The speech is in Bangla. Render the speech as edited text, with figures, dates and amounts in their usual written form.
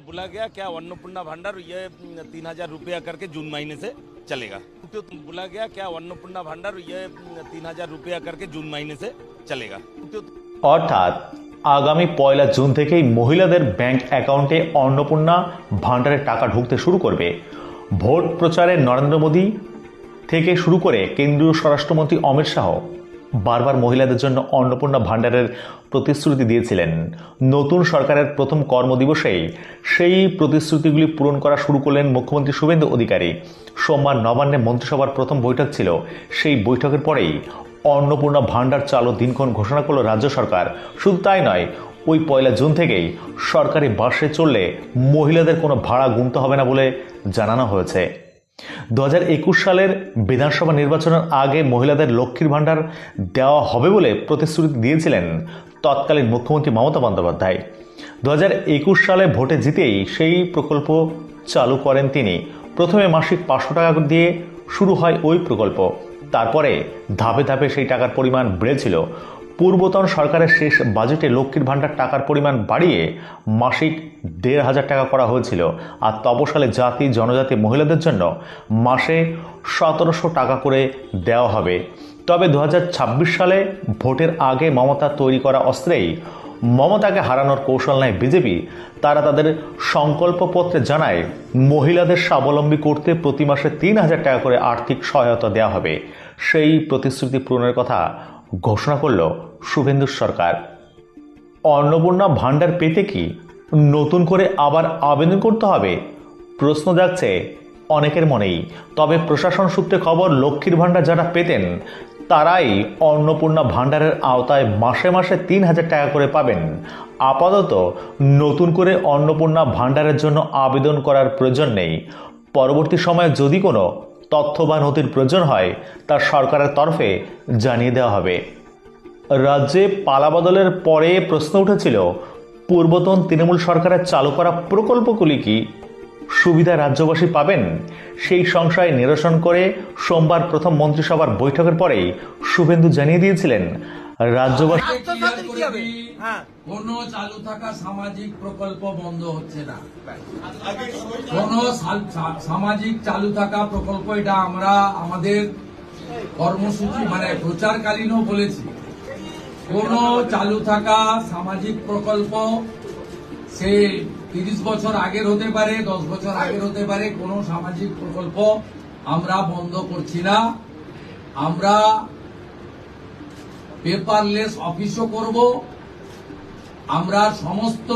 बोला गया क्या अन्नपूर्णा भंडार ये 3,000 रुपया करके जून महीने से चलेगा। तो बोला गया क्या अन्नपूर्णा भंडार ये 3,000 रुपया करके जून महीने से चलेगा। অর্থাৎ আগামী 1 জুন থেকেই মহিলাদের ব্যাংক অ্যাকাউন্টে অন্নপূর্ণা ভান্ডারের টাকা ঢুকতে শুরু করবে। ভোট প্রচারে নরেন্দ্র মোদী থেকে শুরু করে কেন্দ্রীয় স্বরাষ্ট্রমন্ত্রী অমিত শাহ বারবার মহিলাদের জন্য অন্নপূর্ণা ভান্ডারের প্রতিশ্রুতি দিয়েছিলেন। নতুন সরকারের প্রথম কর্মদিবসেই সেই প্রতিশ্রুতিগুলি পূরণ করা শুরু করলেন মুখ্যমন্ত্রী শুভেন্দু অধিকারী। সোমবার নবান্নে মন্ত্রিসভার প্রথম বৈঠক ছিল। সেই বৈঠকের পরেই অন্নপূর্ণা ভান্ডার চালুর দিনক্ষণ ঘোষণা করল রাজ্য সরকার। শুধু তাই নয়, ওই 1 জুন থেকেই সরকারি বাসে চললে মহিলাদের কোনো ভাড়া গুনতে হবে না বলে জানানো হয়েছে। 2021 সালের বিধানসভা নির্বাচনের আগে মহিলাদের লক্ষ্মীর ভান্ডার দেওয়া হবে বলে প্রতিশ্রুতি দিয়েছিলেন তৎকালীন মুখ্যমন্ত্রী মমতা বন্দ্যোপাধ্যায়। 2021 সালে ভোটে জিতেই সেই প্রকল্প চালু করেন তিনি। প্রথমে মাসিক 500 টাকা দিয়ে শুরু হয় ওই প্রকল্প। তারপরে ধাপে ধাপে সেই টাকার পরিমাণ বেড়েছিল। পূর্বতন সরকারের শেষ বাজেটে লক্ষ্মীর ভান্ডার টাকার পরিমাণ বাড়িয়ে মাসিক 1,500 টাকা করা হয়েছিল। আর তপশালে জাতি জনজাতি মহিলাদের জন্য মাসে 1,700 টাকা করে দেওয়া হবে। তবে 2026 সালে ভোটের আগে মমতা তৈরি করা অস্ত্রেই মমতাকে হারানোর কৌশল নেয় বিজেপি। তারা তাদের সংকল্পপত্রে জানায় মহিলাদের স্বাবলম্বী করতে প্রতি মাসে 3,000 টাকা করে আর্থিক সহায়তা দেওয়া হবে। সেই প্রতিশ্রুতি পূরণের কথা ঘোষণা করল শুভেন্দু সরকার। অন্নপূর্ণা ভান্ডার পেতে কি নতুন করে আবার আবেদন করতে হবে? প্রশ্ন জাগছে অনেকের মনেই। তবে প্রশাসন সূত্রে খবর, লক্ষ্মীর ভান্ডার যারা পেতেন তারাই অন্নপূর্ণা ভান্ডারের আওতায় মাসে মাসে 3,000 টাকা করে পাবেন। আপাতত নতুন করে অন্নপূর্ণা ভান্ডারের জন্য আবেদন করার প্রয়োজন নেই। পরবর্তী সময়ে যদি কোনো তথ্য বা নথির প্রয়োজন হয় তা সরকারের তরফে জানিয়ে দেওয়া হবে। রাজ্যে পালাবদলের পরে প্রশ্ন উঠেছিল, পূর্বতন তৃণমূল সরকারের চালু করা প্রকল্পগুলি কি সুবিধা রাজ্যবাসী পাবেন? সেই সংশয় নিরসন করে সোমবার প্রথম মন্ত্রিসভার বৈঠকের পরেই শুভেন্দু জানিয়ে দিয়েছিলেন রাজ্যবাসী কোন চালু থাকা সামাজিক প্রকল্প বন্ধ হচ্ছে না। কোন সামাজিক চালু থাকা প্রকল্প, এটা আমরা আমাদের কর্মসূচি মানে প্রচারকালীনও বলেছি। কোন চালু থাকা সামাজিক প্রকল্প সে 30 বছর আগের হতে পারে, 10 বছর আগের হতে পারে, কোন সামাজিক প্রকল্প আমরা বন্ধ করছি না। আমরা পেপারলেস অফিসও করব। আমরা সমস্ত